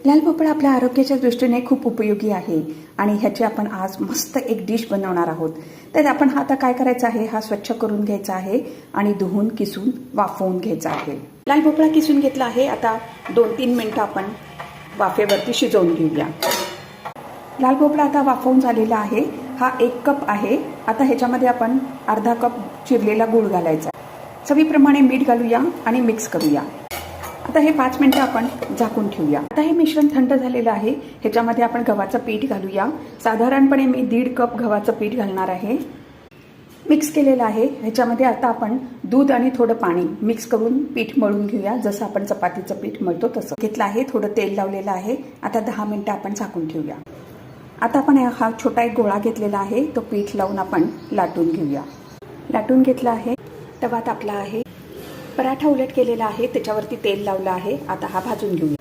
लाल भोपळा आपल्या आरोग्याच्या दृष्टीने खूप उपयोगी आहे आणि ह्याची आपण आज मस्त एक डिश बनवणार आहोत। तर आपण आता काय करायचं आहे, हा स्वच्छ करून घ्यायचा आहे आणि धुवून किसून वाफवून घ्यायचा आहे। लाल भोपळा किसून घेतला आहे। आता 2-3 मिनिटं आपण वाफेवरती शिजवून घेऊया। लाल भोपळा आता वाफवून झालेला आहे। हा 1 कप आहे। आता ह्याच्यामध्ये आपण अर्धा कप चिरलेला गूळ घालायचा। चवीप्रमाणे मीठ घालूया आणि मिक्स करूया। आता हे 5 मिनिटं आपण झाकून ठेवूया। आता हे मिश्रण थंड झालेलं आहे। ह्याच्यामध्ये आपण गव्हाचं पीठ घालूया। साधारणपणे मी 1.5 कप गव्हाचं पीठ घालणार आहे। मिक्स केलेलं आहे। ह्याच्यामध्ये आता आपण दूध आणि थोडं पाणी मिक्स करून पीठ मळून घेऊया, जसं आपण चपातीचं पीठ मळतो तसं घेतलं आहे। थोडं तेल लावलेलं आहे। आता 10 मिनिटं आपण झाकून ठेवूया। आता आपण हा छोटा एक गोळा घेतलेला आहे, तो पीठ लावून आपण लाटून घेऊया। लाटून घेतला आहे। तवा तापला आहे। पराठा उलट केलेला आहे, त्याच्यावरती तेल लावलं आहे। आता हा भाजून घेऊया।